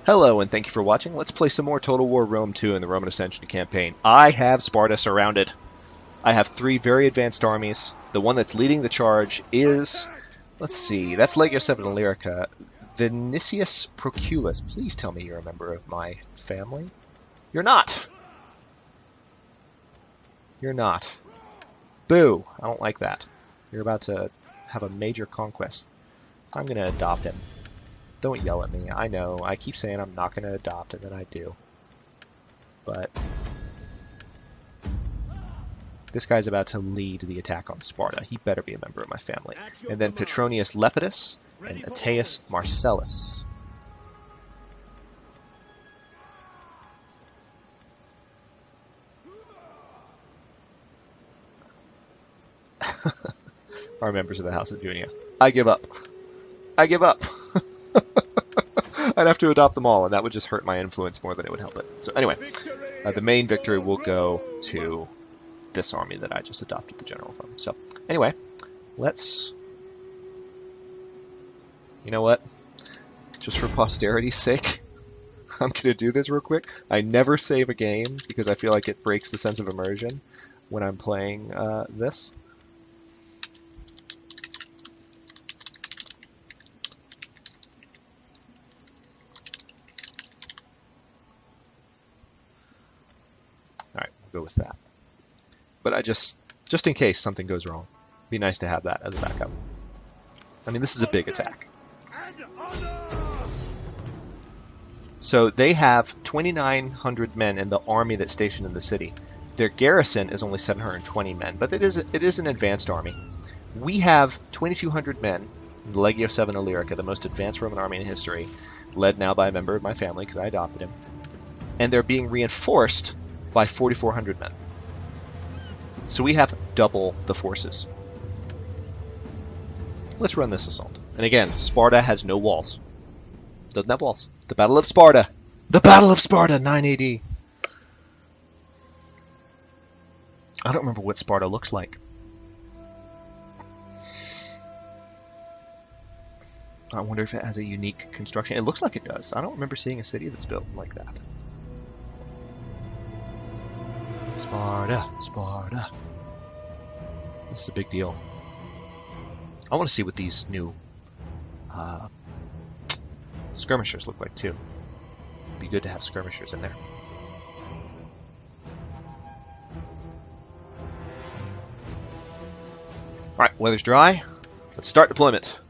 Hello, and thank you for watching. Let's play some more Total War Rome 2 in the Roman Ascension campaign. I have Sparta surrounded. I have 3 very advanced armies. The one that's leading the charge is, let's see, that's Legio 7 Illyrica. Vinicius Proculus. Please tell me you're a member of my family. You're not. You're not. Boo. I don't like that. You're about to have a major conquest. I'm going to adopt him. Don't yell at me. I know. I keep saying I'm not going to adopt, and then I do. But this guy's about to lead the attack on Sparta. He better be a member of my family. And then Petronius Lepidus and Ateus Marcellus. Are members of the House of Junia. I give up. I give up. I'd have to adopt them all, and that would just hurt my influence more than it would help it. So anyway, the main victory will go to this army that I just adopted the general from. So anyway, let's... You know what? Just for posterity's sake, I'm going to do this real quick. I never save a game because I feel like it breaks the sense of immersion when I'm playing this. Go with that. But I just in case something goes wrong, it'd be nice to have that as a backup. I mean, this is a big attack. So they have 2,900 men in the army that's stationed in the city. Their garrison is only 720 men, but it is an advanced army. We have 2,200 men, the Legio 7 Illyrica, the most advanced Roman army in history, led now by a member of my family because I adopted him. And they're being reinforced by 4,400 men. So we have double the forces. Let's run this assault. And again, Sparta has no walls. Doesn't have walls. The Battle of Sparta. The Battle of Sparta, 9 AD. I don't remember what Sparta looks like. I wonder if it has a unique construction. It looks like it does. I don't remember seeing a city that's built like that. Sparta, Sparta. This is a big deal. I want to see what these new skirmishers look like too. It'd be good to have skirmishers in there. Alright, weather's dry. Let's start deployment.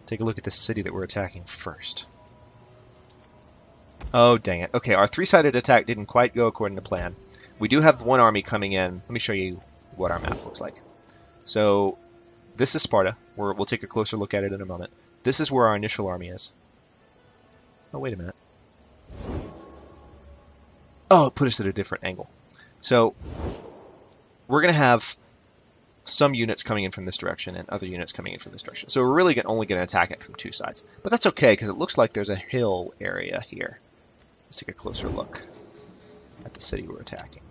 Take a look at this city that we're attacking first. Oh, dang it. Okay, our 3-sided attack didn't quite go according to plan. We do have one army coming in. Let me show you what our map looks like. So this is Sparta. We'll take a closer look at it in a moment. This is where our initial army is. Oh, wait a minute. Oh, it put us at a different angle. So we're going to have some units coming in from this direction and other units coming in from this direction. So we're really only going to attack it from 2 sides. But that's okay because it looks like there's a hill area here. Let's take a closer look at the city we're attacking.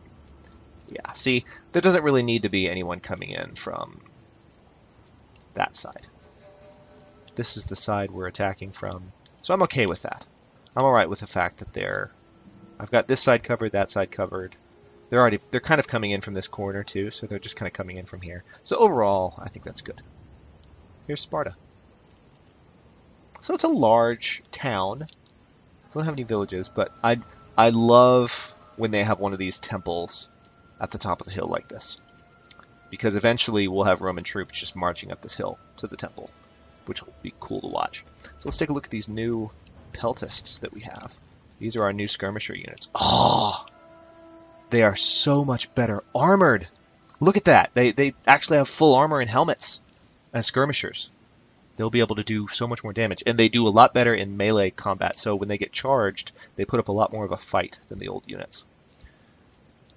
Yeah, see, there doesn't really need to be anyone coming in from that side. This is the side we're attacking from, so I'm okay with that. I'm alright with the fact that I've got this side covered, that side covered. They're kind of coming in from this corner too, so they're just kind of coming in from here. So overall, I think that's good. Here's Sparta. So it's a large town. Don't have any villages, but I love when they have one of these temples at the top of the hill like this. Because eventually we'll have Roman troops just marching up this hill to the temple, which will be cool to watch. So let's take a look at these new peltasts that we have. These are our new skirmisher units. Oh! They are so much better armored! Look at that! They actually have full armor and helmets as skirmishers. They'll be able to do so much more damage. And they do a lot better in melee combat, so when they get charged, they put up a lot more of a fight than the old units.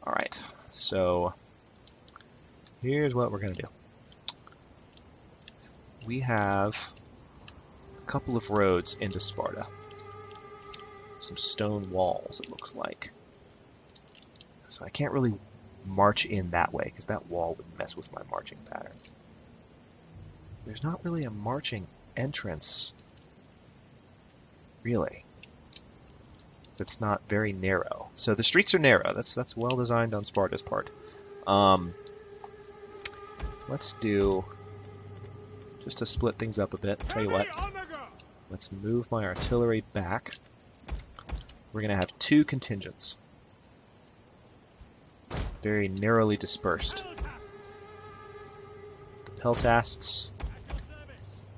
Alright, so here's what we're going to do. We have a couple of roads into Sparta. Some stone walls, it looks like. So I can't really march in that way, because that wall would mess with my marching pattern. There's not really a marching entrance, really. that's not very narrow. So the streets are narrow. That's well designed on Sparta's part. Let's do, just to split things up a bit, tell you what, let's move my artillery back. We're going to have 2 contingents. Very narrowly dispersed. The peltasts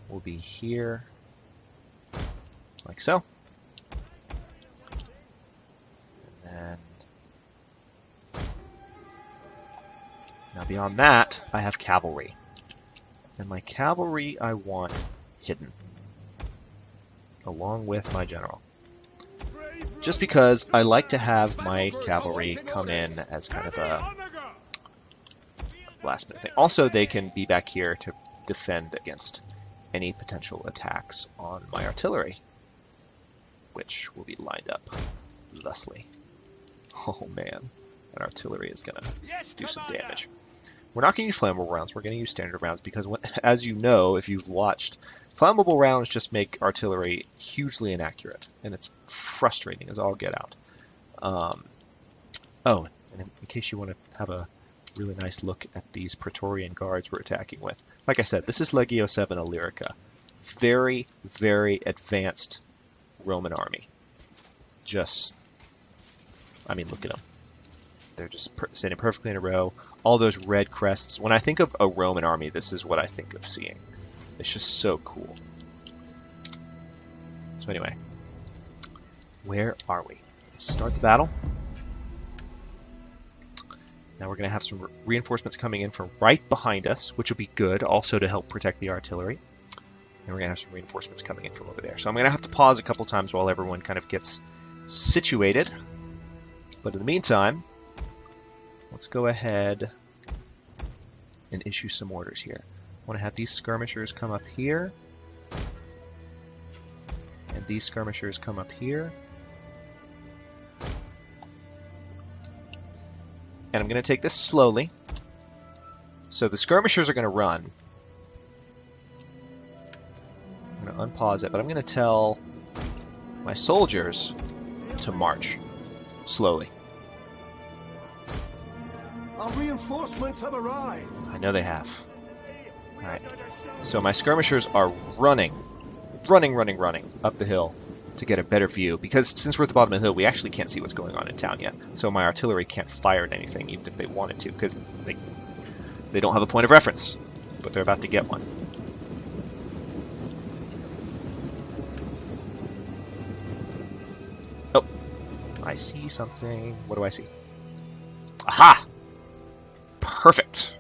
will be here, like so. And then, now beyond that, I have cavalry. And my cavalry I want hidden, along with my general. Just because I like to have my cavalry come in as kind of a last minute thing. Also, they can be back here to defend against any potential attacks on my artillery, which will be lined up thusly. Oh man, that artillery is going to do some damage. We're not going to use flammable rounds, we're going to use standard rounds because, as you know, if you've watched, flammable rounds just make artillery hugely inaccurate, and it's frustrating as all get out. Oh, and in case you want to have a really nice look at these Praetorian guards we're attacking with. Like I said, this is Legio 7 Illyrica. Very, very advanced Roman army. Just, I mean, look at them. They're just standing perfectly in a row. All those red crests. When I think of a Roman army, this is what I think of seeing. It's just so cool. So anyway, where are we? Let's start the battle. Now we're going to have some reinforcements coming in from right behind us, which will be good, also to help protect the artillery. And we're going to have some reinforcements coming in from over there. So I'm going to have to pause a couple times while everyone kind of gets situated. But in the meantime, let's go ahead and issue some orders here. I want to have these skirmishers come up here. And these skirmishers come up here. And I'm going to take this slowly. So the skirmishers are going to run. I'm going to unpause it, but I'm going to tell my soldiers to march slowly. Our reinforcements have arrived. I know they have. Alright. So my skirmishers are running up the hill to get a better view, because since we're at the bottom of the hill, we actually can't see what's going on in town yet. So my artillery can't fire at anything, even if they wanted to, because they don't have a point of reference. But they're about to get one. Oh, I see something. What do I see? Aha! Perfect.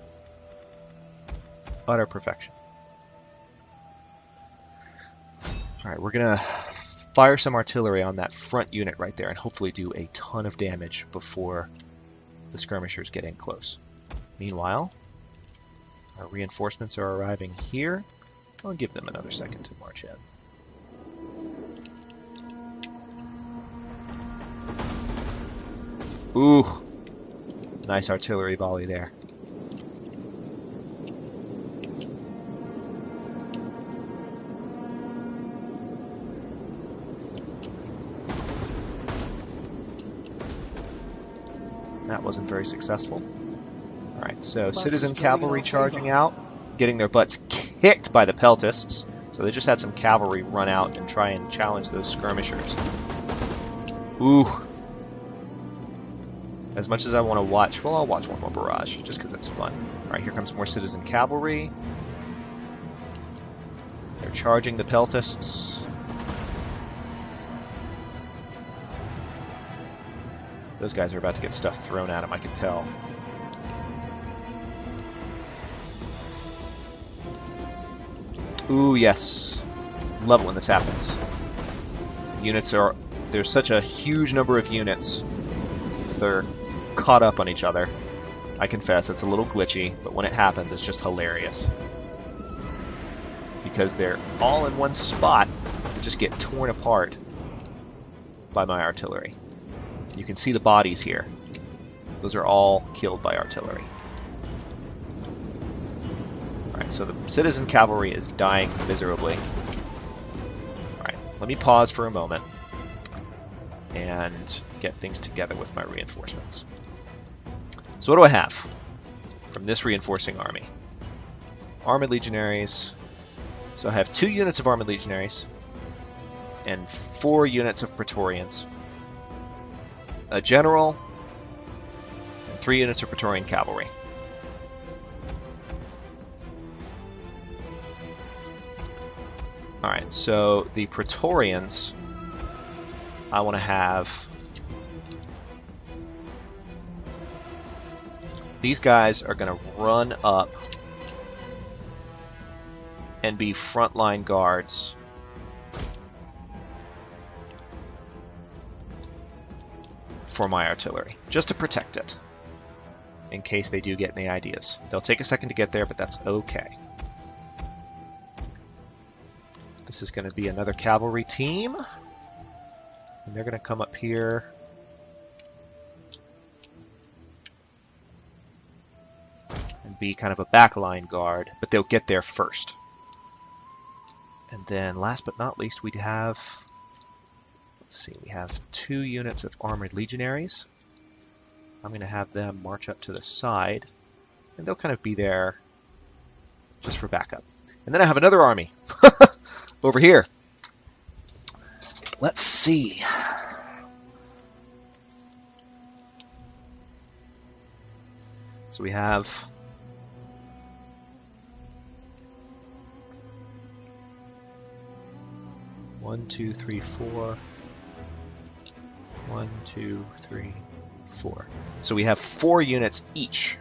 Utter perfection. Alright, we're gonna fire some artillery on that front unit right there and hopefully do a ton of damage before the skirmishers get in close. Meanwhile, our reinforcements are arriving here. I'll give them another second to march in. Ooh, nice artillery volley there. That wasn't very successful. Alright, so citizen cavalry charging out, getting their butts kicked by the peltasts. So they just had some cavalry run out and try and challenge those skirmishers. Ooh. As much as I want to watch, well, I'll watch one more barrage, just because it's fun. Alright, here comes more citizen cavalry. They're charging the peltasts. Those guys are about to get stuff thrown at them, I can tell. Ooh, yes. Love it when this happens. Units are... There's such a huge number of units. They're caught up on each other. I confess, it's a little glitchy, but when it happens, it's just hilarious. Because they're all in one spot, they just get torn apart by my artillery. You can see the bodies here. Those are all killed by artillery. Alright, so the citizen cavalry is dying miserably. Alright, let me pause for a moment. and get things together with my reinforcements. So what do I have from this reinforcing army? Armored legionaries. So I have 2 units of armored legionaries and 4 units of praetorians, a general, and 3 units of praetorian cavalry. Alright, so the praetorians, I want to have... These guys are going to run up and be frontline guards for my artillery, just to protect it, in case they do get any ideas. They'll take a second to get there, but that's okay. This is going to be another cavalry team, and they're going to come up here. And be kind of a backline guard, but they'll get there first. And then last but not least, we have, let's see, we have 2 units of armored legionaries. I'm going to have them march up to the side, and they'll kind of be there just for backup. And then I have another army over here. Let's see. So we have 1, 2, 3, 4. 1, 2, 3, 4. So we have 4 units each.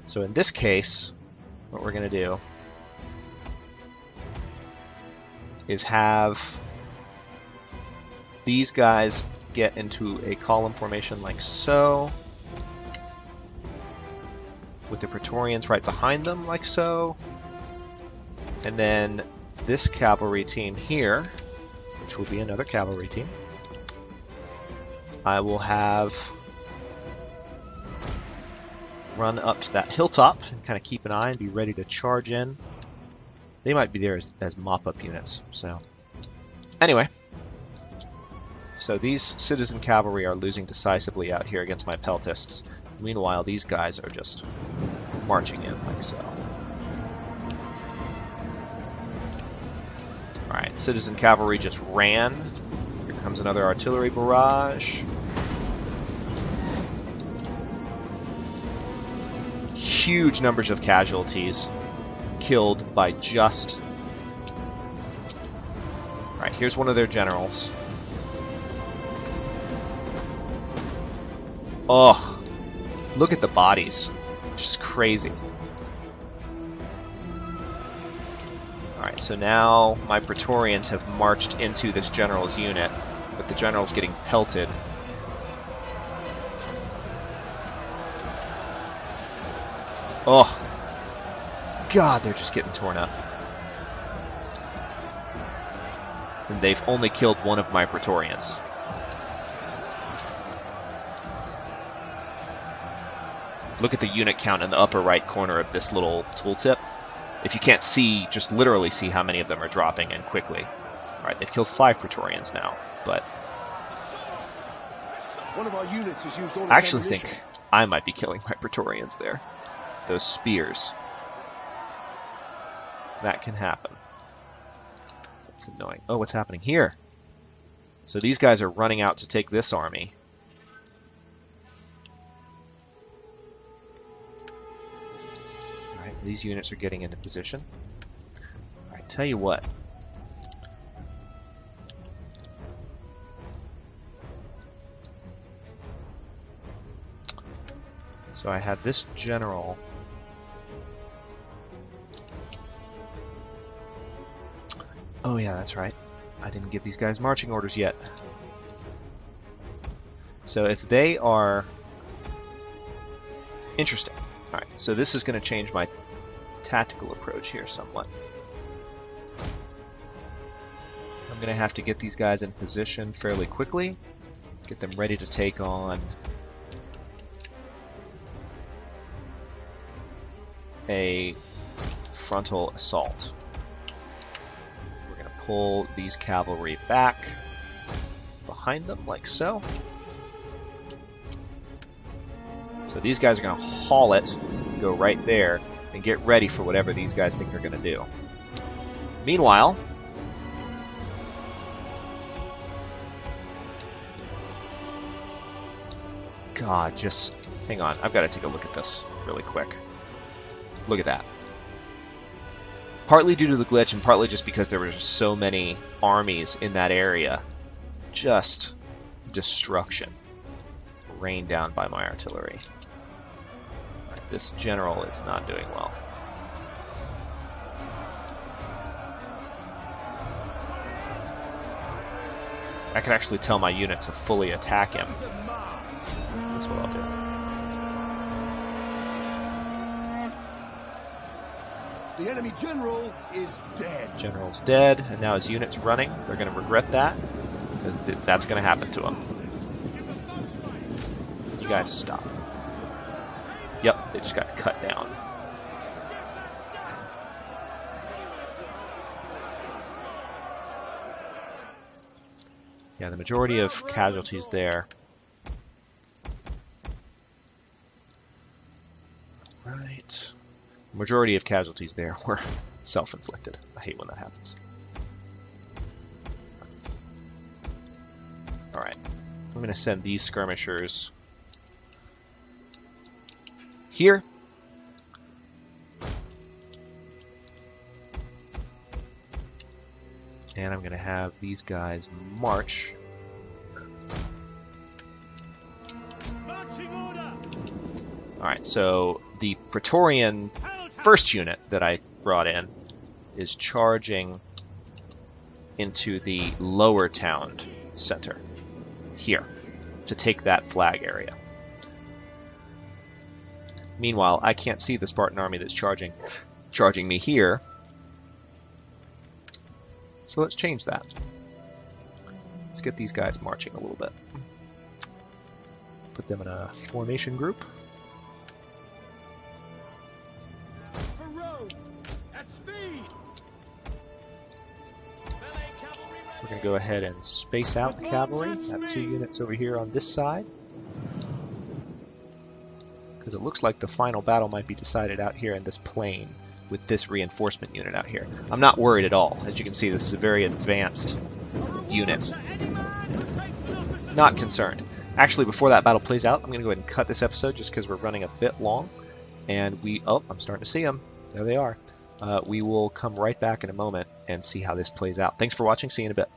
So in this case, what we're going to do is have these guys get into a column formation like so, with the Praetorians right behind them like so, and then this cavalry team here, which will be another cavalry team, I will have run up to that hilltop and kind of keep an eye and be ready to charge in. They might be there as mop-up units. So anyway, so these citizen cavalry are losing decisively out here against my peltists. Meanwhile, these guys are just marching in like so. Alright, citizen cavalry just ran. Here comes another artillery barrage. Huge numbers of casualties killed by just... Alright, here's one of their generals. Oh, look at the bodies. Just crazy. Alright, so now my Praetorians have marched into this general's unit, but the general's getting pelted. Oh, God, they're just getting torn up. And they've only killed one of my Praetorians. Look at the unit count in the upper right corner of this little tooltip. If you can't see, just literally see how many of them are dropping and quickly. Alright, they've killed 5 Praetorians now, but... One of our units has used all its I actually ammunition. think I might be killing my Praetorians there. Those spears. That can happen. That's annoying. Oh, what's happening here? So these guys are running out to take this army. Alright, these units are getting into position. Alright, tell you what. So I had this general. Oh yeah, that's right. I didn't give these guys marching orders yet. So if they are... Interesting. Alright, so this is going to change my tactical approach here somewhat. I'm going to have to get these guys in position fairly quickly. Get them ready to take on a frontal assault. We're going to pull these cavalry back behind them, like so. So these guys are going to haul it, go right there, and get ready for whatever these guys think they're going to do. Meanwhile, God, just hang on. I've got to take a look at this really quick. Look at that. Partly due to the glitch and partly just because there were just so many armies in that area. Just destruction rained down by my artillery. Right, this general is not doing well. I can actually tell my unit to fully attack him. That's what I'll do. The enemy general is dead. General's dead, and now his unit's running. They're going to regret that, because that's going to happen to him. You guys stop. Yep, they just got cut down. Yeah, the majority of casualties there. Right. The majority of casualties there were self-inflicted. I hate when that happens. Alright. I'm going to send these skirmishers here. And I'm going to have these guys march. Alright, so the Praetorian first unit that I brought in is charging into the lower town center here to take that flag area. Meanwhile, I can't see the Spartan army that's charging me here. So let's change that. Let's get these guys marching a little bit. Put them in a formation group. We're going to go ahead and space out the cavalry. Have 2 units over here on this side. Because it looks like the final battle might be decided out here in this plain with this reinforcement unit out here. I'm not worried at all. As you can see, this is a very advanced unit. Not concerned. Actually, before that battle plays out, I'm going to go ahead and cut this episode just because we're running a bit long. And oh, I'm starting to see them. There they are. We will come right back in a moment and see how this plays out. Thanks for watching. See you in a bit.